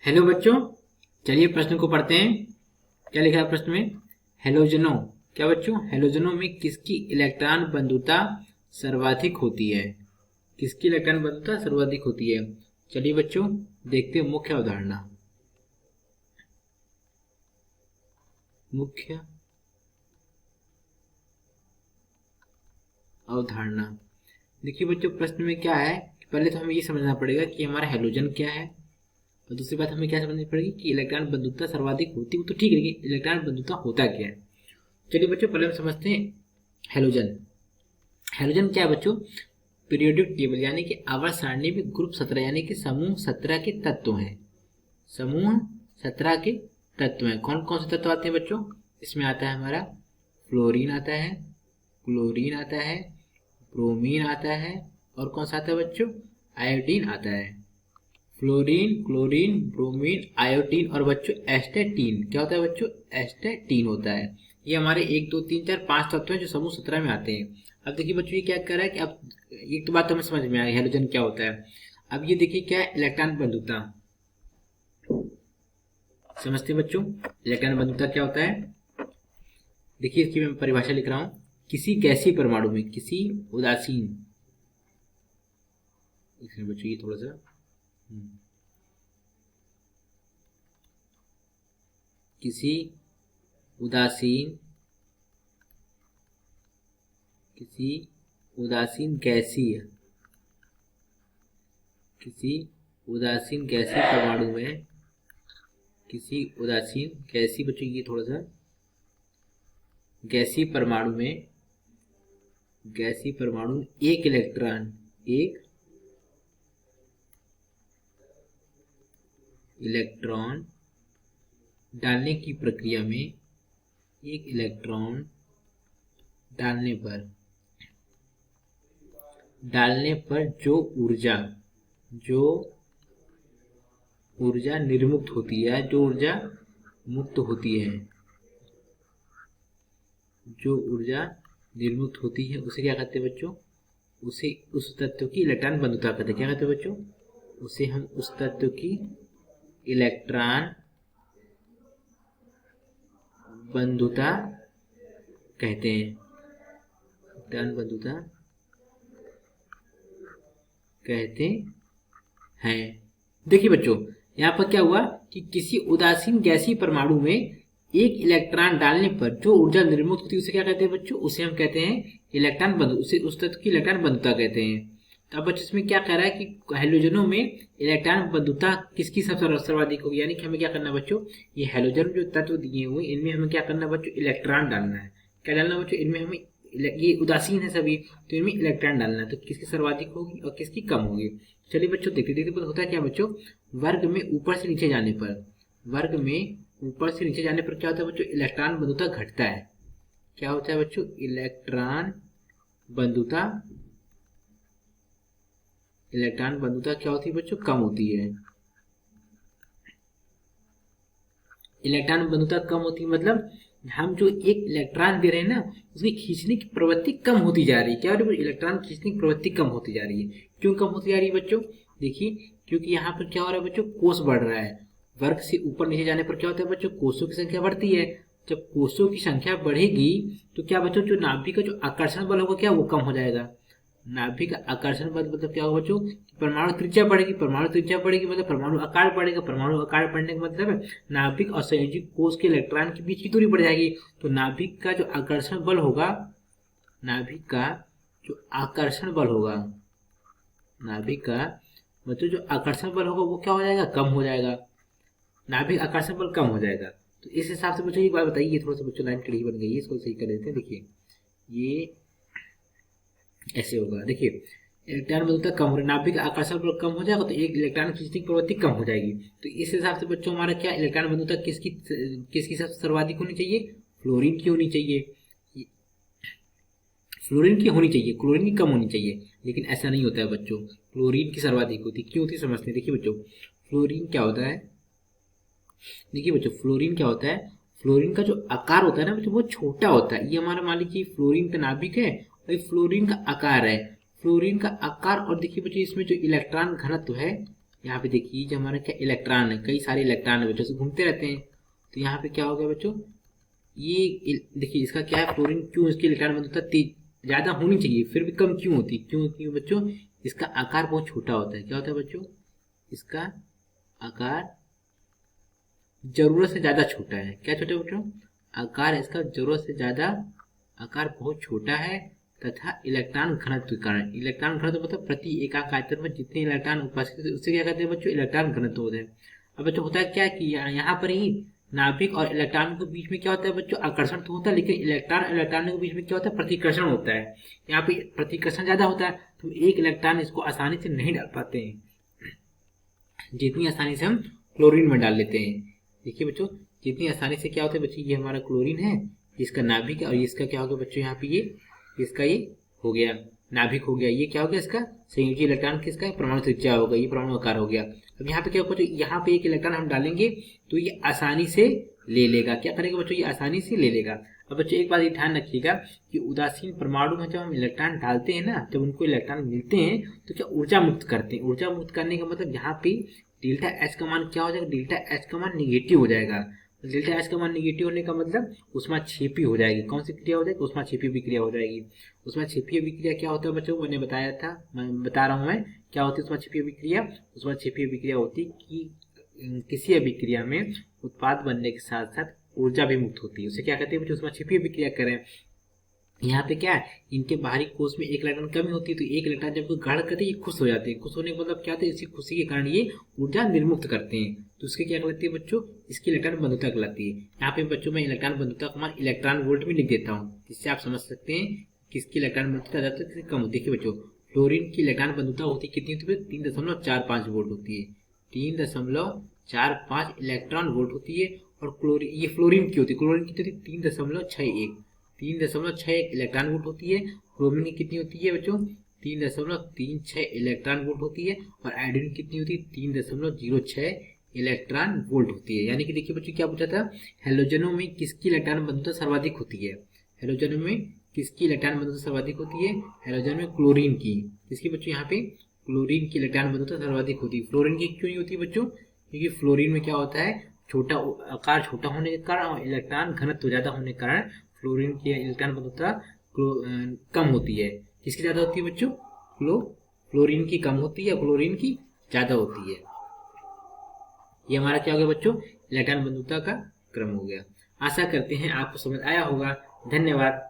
Hello बच्चों, चलिए प्रश्न को पढ़ते हैं। क्या लिखा है प्रश्न में? हेलोजनों, क्या बच्चों, हेलोजनों में किसकी इलेक्ट्रॉन बंधुता सर्वाधिक होती है? किसकी इलेक्ट्रॉन बंधुता सर्वाधिक होती है? चलिए बच्चों देखते हैं मुख्य अवधारणा। मुख्य अवधारणा देखिए बच्चों, प्रश्न में क्या है कि पहले तो हमें ये समझना पड़ेगा कि हमारा हेलोजन क्या है, और दूसरी बात हमें क्या समझनी पड़ेगी कि इलेक्ट्रॉन बंधुता सर्वाधिक होती है। तो ठीक है, इलेक्ट्रॉन बंधुता होता क्या है। चलिए बच्चों पहले हम समझते हैं हेलोजन। हेलोजन क्या है बच्चों? पीरियोडिक टेबल यानी कि आवर्त सारणी में ग्रुप 17 यानी कि समूह 17 के तत्व हैं। समूह 17 के तत्व हैं। कौन कौन से तत्व आते हैं बच्चों? इसमें आता है हमारा फ्लोरीन आता है, क्लोरीन आता है, ब्रोमीन आता है, और कौन सा आता है बच्चों? आयोडीन आता है। फ्लोरीन, क्लोरीन, ब्रोमीन, आयोडीन और बच्चों एस्टेटीन। क्या होता है बच्चों? एस्टेटीन होता है। ये हमारे 1 2 3 4 5 तत्व हैं जो समूह 17 में आते हैं। अब देखिए बच्चों ये क्या कर रहा है कि अब एक तो बात तो हमें समझ में आ गई हेलोजन क्या होता है। अब ये देखिए क्या है, इलेक्ट्रॉन बंधुता। समझते हैं बच्चों इलेक्ट्रॉन बंधुता क्या होता है? देखिए इसकी मैं परिभाषा लिख रहा हूँ। किसी गैसीय परमाणु में किसी उदासीन, इसमें बच्चों ये थोड़ा सा किसी उदासीन किसी उदासीन गैसीय किसी उदासीन गैसीय परमाणु में किसी उदासीन गैसीय बच्चों ये थोड़ा सा गैसीय परमाणु में एक इलेक्ट्रॉन डालने की प्रक्रिया में एक इलेक्ट्रॉन डालने पर जो ऊर्जा निर्मुक्त होती है, जो ऊर्जा मुक्त होती है, जो ऊर्जा निर्मुक्त होती है उसे क्या कहते हैं बच्चों? उसे उस तत्व की इलेक्ट्रॉन बंधुता कहते हैं। क्या कहते हैं बच्चों? उसे हम उस तत्व की इलेक्ट्रॉन बंधुता कहते हैं। इलेक्ट्रॉन बंधुता कहते हैं। देखिए बच्चों यहाँ पर क्या हुआ कि किसी उदासीन गैसीय परमाणु में एक इलेक्ट्रॉन डालने पर जो ऊर्जा निर्मुक्त होती है उसे क्या कहते हैं बच्चों? उसे हम कहते हैं इलेक्ट्रॉन बंधु, उसे उस तत्व की इलेक्ट्रॉन बंधुता कहते हैं। तो अब बच्चों इसमें क्या कह रहा है कि हेलोजनों में इलेक्ट्रॉन बंधुता किसकी सबसे सर्वाधिक होगी, यानी कि हमें क्या करना है बच्चों? ये हेलोजन जो तत्व दिए हुए इनमें हमें क्या करना है बच्चों? इलेक्ट्रॉन डालना है। क्या डालना है बच्चों? इनमें हमें ये उदासीन है सभी, तो इनमें इलेक्ट्रॉन डालना है। तो किसकी सर्वाधिक होगी और किसकी कम होगी? चलिए बच्चों देखते देखते होता है क्या बच्चों? वर्ग में ऊपर से नीचे जाने पर क्या होता है बच्चों? इलेक्ट्रॉन बंधुता घटता है। क्या होता है बच्चों? इलेक्ट्रॉन बंधुता क्या होती है बच्चों? कम होती है। इलेक्ट्रॉन बंधुता कम होती है मतलब हम जो एक इलेक्ट्रॉन दे रहे हैं ना उसकी खींचने की प्रवृत्ति कम होती जा रही है। क्या हो रही है? इलेक्ट्रॉन खींचने की प्रवृत्ति कम होती जा रही है। क्यों कम होती जा रही है बच्चों? देखिए क्योंकि यहाँ पर क्या हो रहा है बच्चों? कोष बढ़ रहा है। वर्ग से ऊपर नीचे जाने पर क्या होता है बच्चों? कोषों की संख्या बढ़ती है। जब कोषों की संख्या बढ़ेगी तो क्या बच्चों? जो नाभिक का जो आकर्षण बल होगा क्या वो कम हो जाएगा। नाभिक का आकर्षण बल मतलब क्या होगा बच्चों? परमाणु त्रिज्या बढ़ेगी मतलब परमाणु आकार बढ़ेगा। परमाणु आकार बढ़ने का मतलब है नाभिक और संयोजी कोष के इलेक्ट्रॉन के बीच की दूरी बढ़ जाएगी। तो नाभिक का जो आकर्षण बल होगा नाभिक का जो आकर्षण बल होगा वो क्या हो जाएगा? कम हो जाएगा। नाभिक आकर्षण बल कम हो जाएगा। तो इस हिसाब से मुझे एक बात बताइए, थोड़ा सा बच्चों लाइन टेढ़ी बन गई है, इसको सही कर देते हैं। देखिए ये ऐसे होगा। देखिए इलेक्ट्रॉन बंधुता कम हो रही, नाभिक आकर्षण बल कम हो जाएगा तो एक इलेक्ट्रॉन खींचने की प्रवृत्ति कम हो जाएगी। तो इस हिसाब से बच्चों हमारा क्या इलेक्ट्रॉन बंधुता किसकी सबसे सर्वाधिक होनी चाहिए? फ्लोरीन की होनी चाहिए। क्लोरीन की कम होनी चाहिए। लेकिन ऐसा नहीं होता है बच्चों, क्लोरीन की सर्वाधिक होती। क्यों होती समझते हैं। देखिए बच्चों फ्लोरीन क्या होता है? फ्लोरीन का जो आकार होता है ना बच्चों वो छोटा होता है। ये हमारा मान लीजिए फ्लोरीन का नाभिक है और फ्लोरीन का आकार है। फ्लोरीन का आकार और देखिए बच्चों इसमें जो इलेक्ट्रॉन घनत्व है यहाँ पे देखिए जो हमारा क्या इलेक्ट्रॉन है, कई सारे इलेक्ट्रॉन है बच्चों से घूमते रहते हैं। तो यहाँ पे क्या हो गया बच्चों, ये देखिए इसका क्या है, फ्लोरीन क्यों इसकी इलेक्ट्रॉन बंधुता तेज ज्यादा होनी चाहिए फिर भी कम क्यों होती, क्यों बच्चों, इसका आकार बहुत छोटा होता है। क्या होता है बच्चों, इसका आकार जरूरत से ज्यादा छोटा है। क्या छोटा है बच्चों, आकार इसका जरूरत से ज्यादा, आकार बहुत छोटा है तथा इलेक्ट्रॉन घनत्व के कारण, इलेक्ट्रॉन घनत्व मतलब प्रति एकांक आयतन में जितने इलेक्ट्रॉन उपस्थित है उससे क्या कहते हैं बच्चों, इलेक्ट्रॉन घनत्व होता है। अब बच्चों होता है क्या कि यहाँ पर ही नाभिक और इलेक्ट्रॉन के बीच में क्या होता है बच्चों, आकर्षण तो होता है, लेकिन इलेक्ट्रॉन इलेक्ट्रॉन के बीच में क्या होता है, प्रतिकर्षण होता है। यहाँ पे प्रतिकर्षण ज्यादा होता है तो एक इलेक्ट्रॉन इसको आसानी से नहीं डाल पाते हैं, जितनी आसानी से हम क्लोरीन में डाल लेते हैं। देखिए बच्चों जितनी आसानी से क्या होता है बच्चों, ये हमारा क्लोरीन है, इसका नाभिक है, और इसका क्या हो गया बच्चों, यहाँ पे ये इसका ये हो गया नाभिक हो गया, ये क्या हो गया इसका संयोजी इलेक्ट्रॉन किसका परमाणु त्रिज्या होगा, ये परमाणु आकार हो गया। अब यहाँ पे क्या होगा बच्चों, यहाँ पे एक इलेक्ट्रॉन हम डालेंगे तो ये आसानी से ले लेगा। क्या करेगा बच्चों, ये आसानी से ले लेगा। अब बच्चों एक बात ये ध्यान रखिएगा कि उदासीन परमाणु में जब हम इलेक्ट्रॉन डालते हैं ना, जब उनको इलेक्ट्रॉन मिलते हैं तो क्या ऊर्जा मुक्त करते हैं। ऊर्जा मुक्त करने का मतलब यहाँ पे डेल्टा एच का मान क्या हो जाएगा, डेल्टा एच का मान निगेटिव हो जाएगा। डेल्टा एच का मान निगेटिव होने का मतलब ऊष्माक्षेपी हो जाएगी। कौन सी क्रिया हो जाएगी, ऊष्माक्षेपी विक्रिया हो जाएगी। ऊष्माक्षेपीय विक्रिया क्या होता है बच्चों, मैंने बताया था, मैं बता रहा हूँ मैं क्या होती है ऊष्माक्षेपीय विक्रिया। ऊष्माक्षेपीय विक्रिया होती कि किसी अभिक्रिया में उत्पाद बनने के साथ साथ ऊर्जा भी मुक्त होती है, उसे क्या कहते हैं बच्चों, ऊष्माक्षेपीय विक्रिया करें। यहाँ पे क्या है, इनके बाहरी कोश में एक इलेक्ट्रॉन कमी होती है, तो एक इलेक्ट्रॉन जब कोई ग्रहण करते हैं ये खुश हो जाते हैं। खुश होने का मतलब क्या होता है, इसी खुशी के कारण ये ऊर्जा निर्मुक्त करते हैं, तो उसके क्या कहलाती है बच्चों, इसकी इलेक्ट्रॉन बंधुता कहलाती है। यहाँ पे बच्चों मैं इलेक्ट्रॉन बंधुता का मान इलेक्ट्रॉन वोल्ट में लिख देता हूँ, जिससे आप समझ सकते हैं किसकी इलेक्ट्रॉन बंधुता ज्यादा किसकी कम होती है। देखिए बच्चों फ्लोरीन की इलेक्ट्रॉन बंधुता होती है कितनी होती है, 3.45 वोल्ट होती है, 3.45 इलेक्ट्रॉन वोल्ट होती है। और क्लोरीन, ये फ्लोरीन की होती है, क्लोरीन की होती है 3.61 इलेक्ट्रॉन वोल्ट होती है। क्रोमिन की कितनी होती है बच्चों, 3.36 इलेक्ट्रॉन वोल्ट होती है। और आयोडीन कितनी होती है, 3.06 इलेक्ट्रॉन वोल्ट होती है। यानी कि देखिए बच्चों क्या पूछा था, हेलोजनों में किसकी इलेक्ट्रॉन बंधुता सर्वाधिक होती है, हेलोजनों में किसकी इलेक्ट्रॉन बंधुता सर्वाधिक होती है, हेलोजन में क्लोरीन की। इसकी बच्चों यहाँ पे क्लोरीन की इलेक्ट्रॉन बंधुता सर्वाधिक होती है। फ्लोरीन की क्यों नहीं होती बच्चों, क्योंकि फ्लोरीन में क्या होता है, छोटा आकार छोटा होने के कारण और इलेक्ट्रॉन घनत्व ज्यादा होने के कारण फ्लोरीन की इलेक्ट्रॉन बंधुता कम होती है। किसकी ज्यादा होती है बच्चों, फ्लोरीन की कम होती है, क्लोरीन की ज्यादा होती है। ये हमारा क्या हो गया बच्चों, इलेक्ट्रॉन बंधुता का क्रम हो गया। आशा करते हैं आपको समझ आया होगा। धन्यवाद।